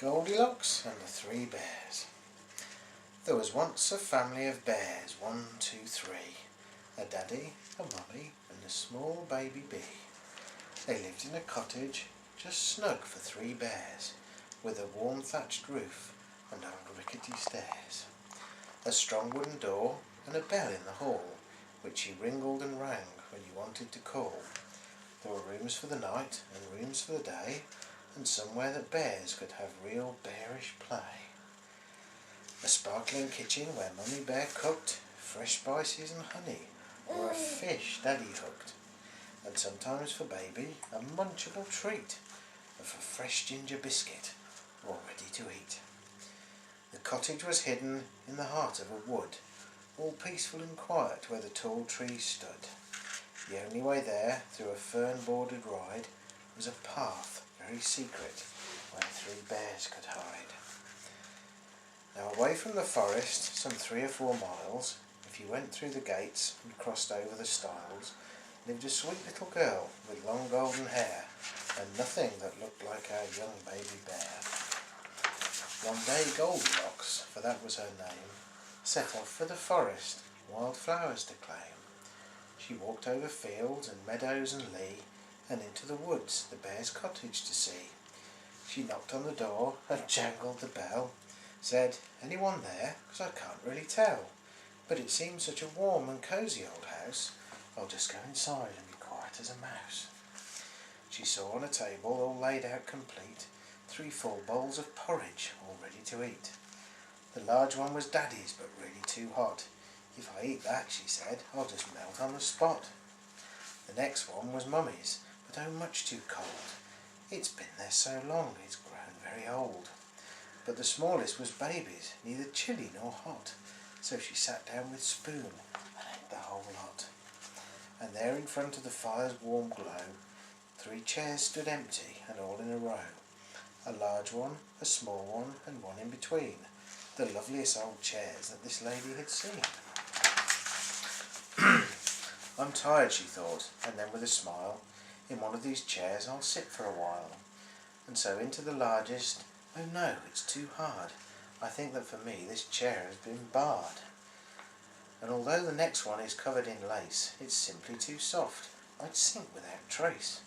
Goldilocks and the Three Bears. There was once a family of bears, 1, 2, 3. A daddy, a mummy and a small baby bee. They lived in a cottage just snug for 3 bears, with a warm thatched roof and old rickety stairs. A strong wooden door and a bell in the hall, which you ringled and rang when you wanted to call. There were rooms for the night and rooms for the day, and somewhere that bears could have real bearish play. A sparkling kitchen where Mummy Bear cooked fresh spices and honey, or a fish Daddy hooked, and sometimes for baby a munchable treat of a fresh ginger biscuit, all ready to eat. The cottage was hidden in the heart of a wood, all peaceful and quiet where the tall trees stood. The only way there, through a fern-bordered ride, was a path very secret where 3 bears could hide. Now away from the forest, some 3 or 4 miles, if you went through the gates and crossed over the stiles, lived a sweet little girl with long golden hair and nothing that looked like our young baby bear. One day Goldilocks, for that was her name, set off for the forest, wild flowers to claim. She walked over fields and meadows and lea, and into the woods, the bear's cottage to see. She knocked on the door and jangled the bell, said, "Anyone there? 'Cause I can't really tell. But it seems such a warm and cosy old house, I'll just go inside and be quiet as a mouse." She saw on a table, all laid out complete, 3 full bowls of porridge, all ready to eat. The large one was Daddy's, but really too hot. "If I eat that," she said, "I'll just melt on the spot." The next one was Mummy's, but oh much too cold. "It's been there so long, it's grown very old." But the smallest was Baby's, neither chilly nor hot, so she sat down with spoon and ate the whole lot. And there in front of the fire's warm glow, 3 chairs stood empty and all in a row. A large one, a small one and one in between, the loveliest old chairs that this lady had seen. "I'm tired," she thought, and then with a smile, "in one of these chairs I'll sit for a while." And so into the largest, "Oh no, it's too hard. I think that for me this chair has been barred. And although the next one is covered in lace, it's simply too soft. I'd sink without trace."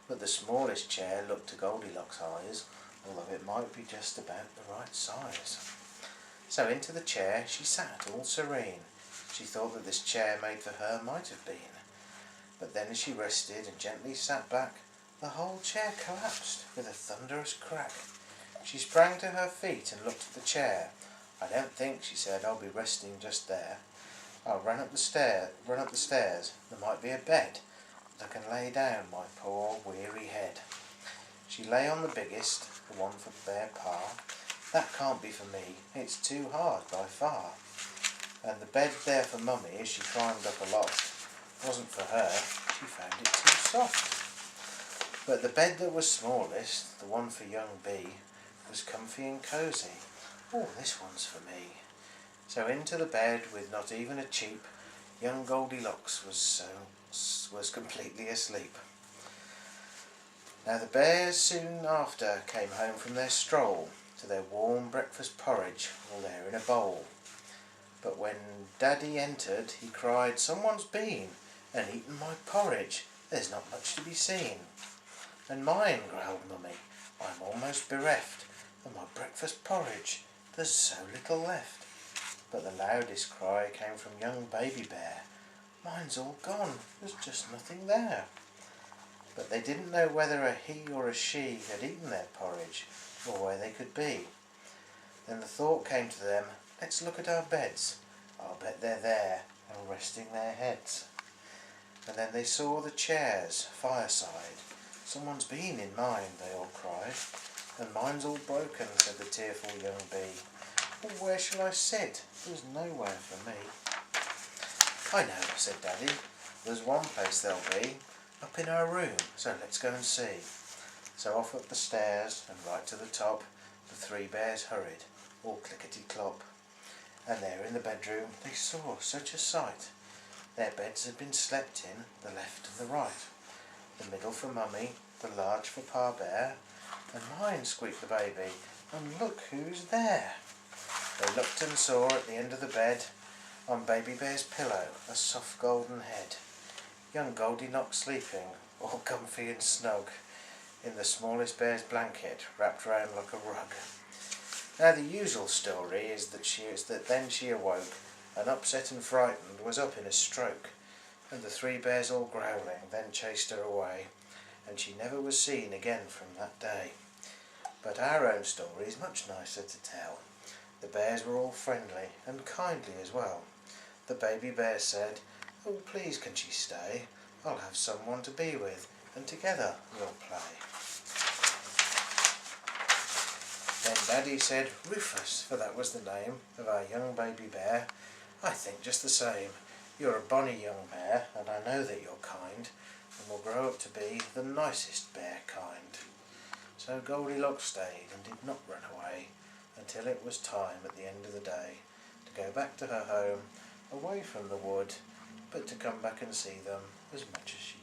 But the smallest chair looked to Goldilocks' eyes, although it might be just about the right size. So into the chair she sat all serene. She thought that this chair made for her might have been. But then as she rested and gently sat back, the whole chair collapsed with a thunderous crack. She sprang to her feet and looked at the chair. "I don't think," she said, "I'll be resting just there. I'll run up the stairs. There might be a bed that I can lay down my poor weary head." She lay on the biggest, the one for Bear Pa. "That can't be for me, it's too hard by far." And the bed there for Mummy, as she climbed up aloft, wasn't for her, she found it too soft. But the bed that was smallest, the one for young Bee, was comfy and cosy. "Oh, this one's for me." So into the bed, with not even a cheep, young Goldilocks was completely asleep. Now the bears soon after came home from their stroll to their warm breakfast porridge, all there in a bowl. But when Daddy entered, he cried, "Someone's been and eaten my porridge. There's not much to be seen." "And mine," growled Mummy. "I'm almost bereft of my breakfast porridge. There's so little left." But the loudest cry came from young Baby Bear. "Mine's all gone. There's just nothing there." But they didn't know whether a he or a she had eaten their porridge, or where they could be. Then the thought came to them, "Let's look at our beds. I'll bet they're there and resting their heads." And then they saw the chairs, fireside. "Someone's been in mine," they all cried. "And mine's all broken," said the tearful young Bee. "Oh, where shall I sit? There's nowhere for me." "I know," said Daddy. "There's one place they'll be, up in our room, so let's go and see." So off up the stairs and right to the top, the 3 bears hurried, all clickety-clop. And there in the bedroom they saw such a sight. Their beds had been slept in, the left and the right. The middle for Mummy, the large for Pa Bear, "And mine," squeaked the baby, and look who's there. They looked and saw at the end of the bed, on Baby Bear's pillow, a soft golden head. Young Goldilocks sleeping, all comfy and snug, in the smallest bear's blanket, wrapped round like a rug. Now the usual story is that then she awoke, and upset and frightened was up in a stroke, and the three bears all growling then chased her away, and she never was seen again from that day. But our own story is much nicer to tell. The bears were all friendly and kindly as well. The baby bear said, "Oh, please can she stay? I'll have someone to be with, and together we'll play." Then Daddy said, "Rufus," for that was the name of our young baby bear, "I think just the same. You're a bonny young bear, and I know that you're kind, and will grow up to be the nicest bear kind." So Goldilocks stayed and did not run away until it was time at the end of the day to go back to her home, away from the wood, but to come back and see them as much as she